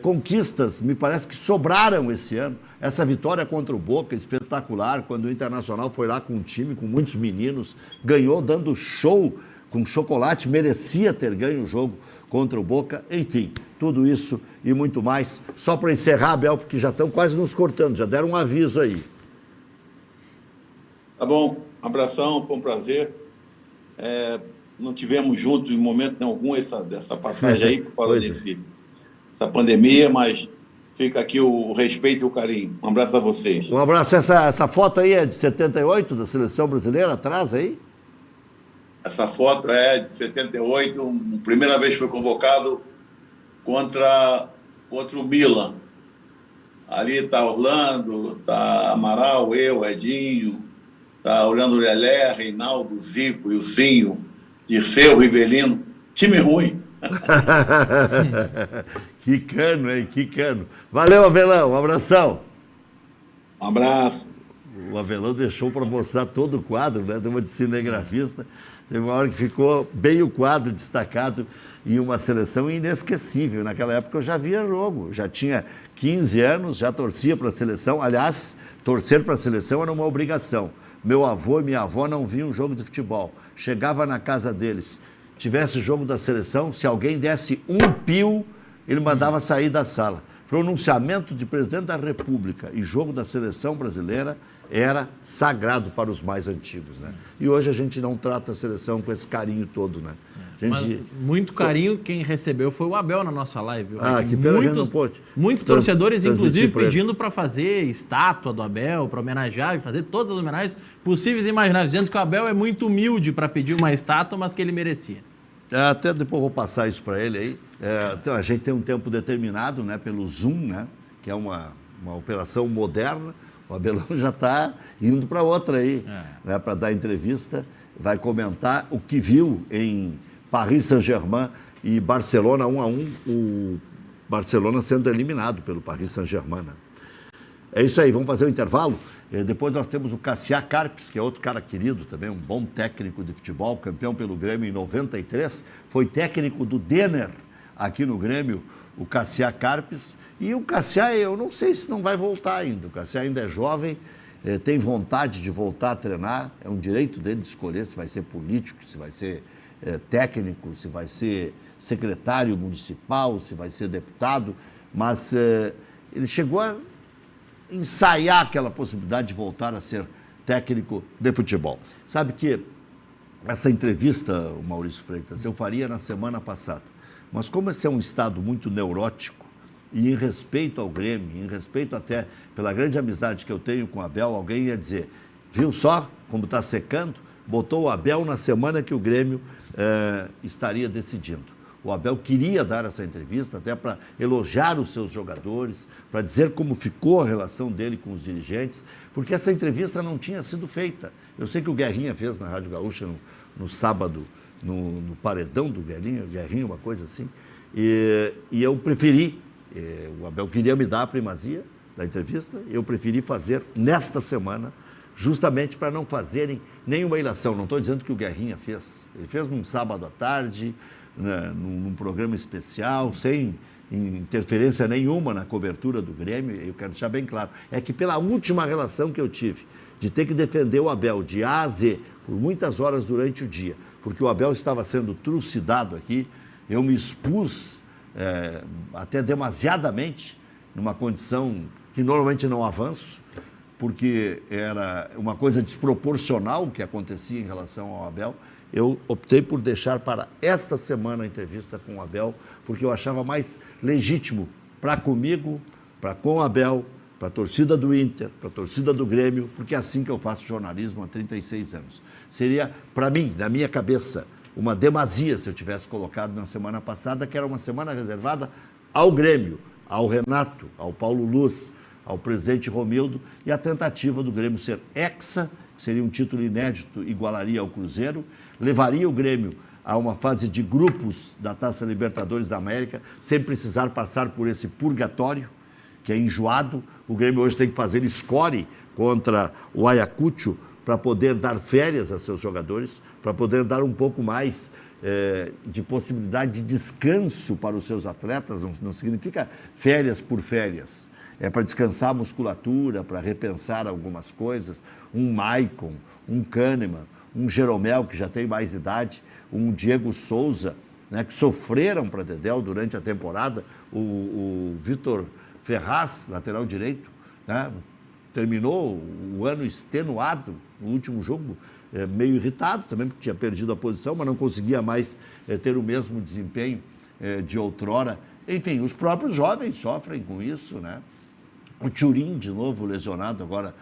conquistas, me parece que sobraram esse ano. Essa vitória contra o Boca, espetacular, quando o Internacional foi lá com um time, com muitos meninos, ganhou dando show com chocolate, merecia ter ganho o jogo contra o Boca. Enfim, tudo isso e muito mais. Só para encerrar, Abel, porque já estão quase nos cortando, já deram um aviso aí. Tá bom, um abração, foi um prazer. Não tivemos juntos em momento algum dessa passagem aí, por causa dessa pandemia, mas fica aqui o respeito e o carinho. Um abraço a vocês. Um abraço. Essa foto aí é de 78, da Seleção Brasileira, atrás aí? Essa foto é de 78, primeira vez que foi convocado contra o Milan. Ali está Orlando, está Amaral, eu, Edinho, está Orlando Lelé, Reinaldo, Zico, Ilcinho, Dirceu, Rivelino. Time ruim. Que cano, hein? Que cano. Valeu, Abelão. Um abração. Um abraço. O Abelão deixou para mostrar todo o quadro, né? Deu uma de cinegrafista. Teve uma hora que ficou bem o quadro destacado em uma seleção inesquecível. Naquela época eu já via jogo, já tinha 15 anos, já torcia para a seleção. Aliás, torcer para a seleção era uma obrigação. Meu avô e minha avó não viam jogo de futebol. Chegava na casa deles, tivesse jogo da seleção, se alguém desse um pio, ele mandava sair da sala. Pronunciamento de presidente da República e jogo da seleção brasileira era sagrado para os mais antigos, né? E hoje a gente não trata a seleção com esse carinho todo, né? Mas muito carinho, quem recebeu foi o Abel na nossa live. Que pena que a gente não pôde. Muitos torcedores, inclusive, pedindo para fazer estátua do Abel, para homenagear e fazer todas as homenagens possíveis e imagináveis, dizendo que o Abel é muito humilde para pedir uma estátua, mas que ele merecia. Até depois vou passar isso para ele aí. Então, a gente tem um tempo determinado, né, pelo Zoom, né, que é uma operação moderna. O Abelão já está indo para outra aí, né, para dar entrevista. Vai comentar o que viu em Paris Saint-Germain e Barcelona 1-1, o Barcelona sendo eliminado pelo Paris Saint-Germain, né? É isso aí, vamos fazer o intervalo. Depois nós temos o Cassiá Carpes, que é outro cara querido também, um bom técnico de futebol, campeão pelo Grêmio em 93, foi técnico do Denner, aqui no Grêmio, o Cassiá Carpes. E o Cassiá, eu não sei se não vai voltar ainda. O Cassiá ainda é jovem, tem vontade de voltar a treinar. É um direito dele de escolher se vai ser político, se vai ser técnico, se vai ser secretário municipal, se vai ser deputado. Mas ele chegou a ensaiar aquela possibilidade de voltar a ser técnico de futebol. Sabe que essa entrevista, o Maurício Freitas, eu faria na semana passada. Mas como esse é um estado muito neurótico, e em respeito ao Grêmio, em respeito até pela grande amizade que eu tenho com o Abel, alguém ia dizer, viu só como está secando? Botou o Abel na semana que o Grêmio estaria decidindo. O Abel queria dar essa entrevista até para elogiar os seus jogadores, para dizer como ficou a relação dele com os dirigentes, porque essa entrevista não tinha sido feita. Eu sei que o Guerrinha fez na Rádio Gaúcha no sábado, no paredão do Guerrinha, uma coisa assim, e eu preferi, o Abel queria me dar a primazia da entrevista, eu preferi fazer nesta semana, justamente para não fazerem nenhuma ilação. Não estou dizendo que o Guerrinha fez. Ele fez num sábado à tarde, né, num programa especial, sem interferência nenhuma na cobertura do Grêmio. Eu quero deixar bem claro, é que pela última relação que eu tive, de ter que defender o Abel de A a Z, por muitas horas durante o dia, porque o Abel estava sendo trucidado aqui, eu me expus até demasiadamente, numa condição que normalmente não avanço, porque era uma coisa desproporcional o que acontecia em relação ao Abel. Eu optei por deixar para esta semana a entrevista com o Abel, porque eu achava mais legítimo para comigo, para com o Abel, para a torcida do Inter, para a torcida do Grêmio, porque é assim que eu faço jornalismo há 36 anos. Seria, para mim, na minha cabeça, uma demasia se eu tivesse colocado na semana passada, que era uma semana reservada ao Grêmio, ao Renato, ao Paulo Luz, ao presidente Romildo, e a tentativa do Grêmio ser hexa, que seria um título inédito, igualaria ao Cruzeiro, levaria o Grêmio a uma fase de grupos da Taça Libertadores da América, sem precisar passar por esse purgatório, que é enjoado. O Grêmio hoje tem que fazer score contra o Ayacucho para poder dar férias a seus jogadores, para poder dar um pouco mais de possibilidade de descanso para os seus atletas. Não significa férias por férias. É para descansar a musculatura, para repensar algumas coisas. Um Maicon, um Kahneman, um Jeromel, que já tem mais idade, um Diego Souza, né, que sofreram para Dedéu durante a temporada, o Vitor Ferraz, lateral direito, né, terminou o ano extenuado no último jogo, meio irritado também, porque tinha perdido a posição, mas não conseguia mais ter o mesmo desempenho de outrora. Enfim, os próprios jovens sofrem com isso, né? O Thurin, de novo, lesionado agora,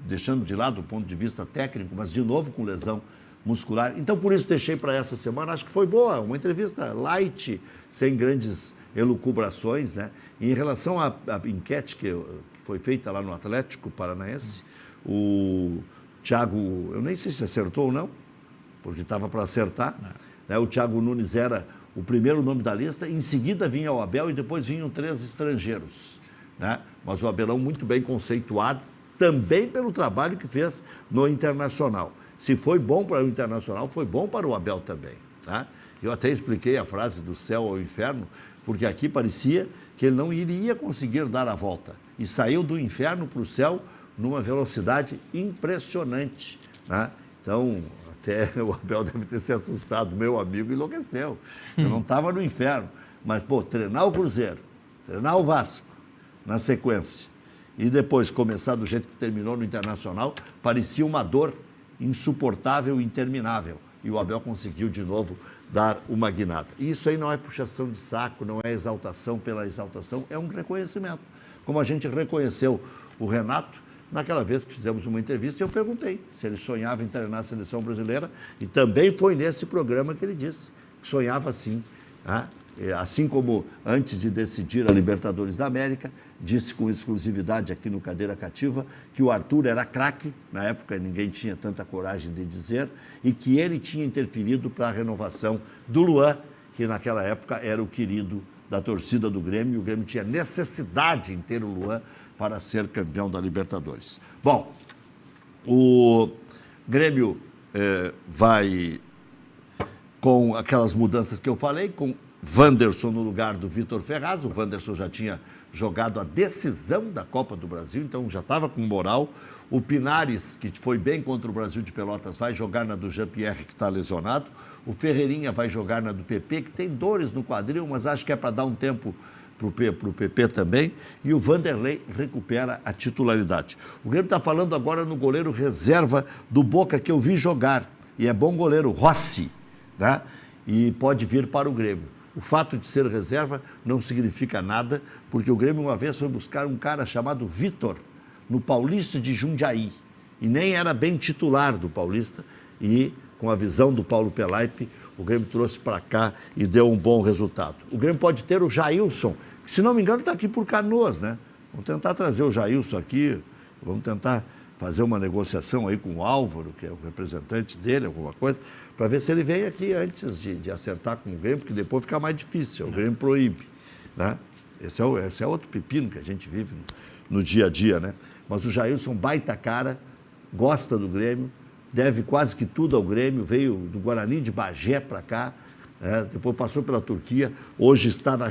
deixando de lado o ponto de vista técnico, mas de novo com lesão muscular. Então, por isso, deixei para essa semana. Acho que foi boa, uma entrevista light, sem grandes elucubrações, né? E em relação à enquete que foi feita lá no Atlético Paranaense, o Thiago, eu nem sei se acertou ou não, porque estava para acertar, né? O Thiago Nunes era o primeiro nome da lista, em seguida vinha o Abel e depois vinham 3 estrangeiros, né? Mas o Abelão muito bem conceituado, também pelo trabalho que fez no Internacional. Se foi bom para o Internacional, foi bom para o Abel também, tá? Eu até expliquei a frase do céu ao inferno, porque aqui parecia que ele não iria conseguir dar a volta. E saiu do inferno para o céu numa velocidade impressionante, né? Então, até o Abel deve ter se assustado. Meu amigo enlouqueceu. Eu não estava no inferno. Mas, pô, treinar o Cruzeiro, treinar o Vasco na sequência e depois começar do jeito que terminou no Internacional, parecia uma dor insuportável e interminável. E o Abel conseguiu de novo dar uma guinada. E isso aí não é puxação de saco, não é exaltação pela exaltação, é um reconhecimento. Como a gente reconheceu o Renato, naquela vez que fizemos uma entrevista, eu perguntei se ele sonhava em treinar a seleção brasileira, e também foi nesse programa que ele disse que sonhava sim, né? Assim como antes de decidir a Libertadores da América, disse com exclusividade aqui no Cadeira Cativa que o Arthur era craque, na época ninguém tinha tanta coragem de dizer, e que ele tinha interferido para a renovação do Luan, que naquela época era o querido da torcida do Grêmio, e o Grêmio tinha necessidade em ter o Luan para ser campeão da Libertadores. Bom, o Grêmio vai com aquelas mudanças que eu falei, com Wanderson no lugar do Vitor Ferraz. O Wanderson já tinha jogado a decisão da Copa do Brasil, então já estava com moral. O Pinares, que foi bem contra o Brasil de Pelotas, vai jogar na do Jean-Pierre, que está lesionado. O Ferreirinha vai jogar na do PP, que tem dores no quadril, mas acho que é para dar um tempo para o PP também. E o Vanderlei recupera a titularidade. O Grêmio está falando agora no goleiro reserva do Boca, que eu vi jogar. E é bom goleiro, Rossi, né? E pode vir para o Grêmio. O fato de ser reserva não significa nada, porque o Grêmio uma vez foi buscar um cara chamado Vitor, no Paulista de Jundiaí, e nem era bem titular do Paulista, e com a visão do Paulo Pelaipe, o Grêmio trouxe para cá e deu um bom resultado. O Grêmio pode ter o Jailson, que se não me engano está aqui por Canoas, né? Vamos tentar trazer o Jailson aqui, vamos tentar fazer uma negociação aí com o Álvaro, que é o representante dele, alguma coisa, para ver se ele vem aqui antes de acertar com o Grêmio, porque depois fica mais difícil, o Grêmio proíbe, né? Esse é outro pepino que a gente vive no dia a dia, né? Mas o Jailson, baita cara, gosta do Grêmio, deve quase que tudo ao Grêmio, veio do Guarani de Bagé para cá, depois passou pela Turquia, hoje está na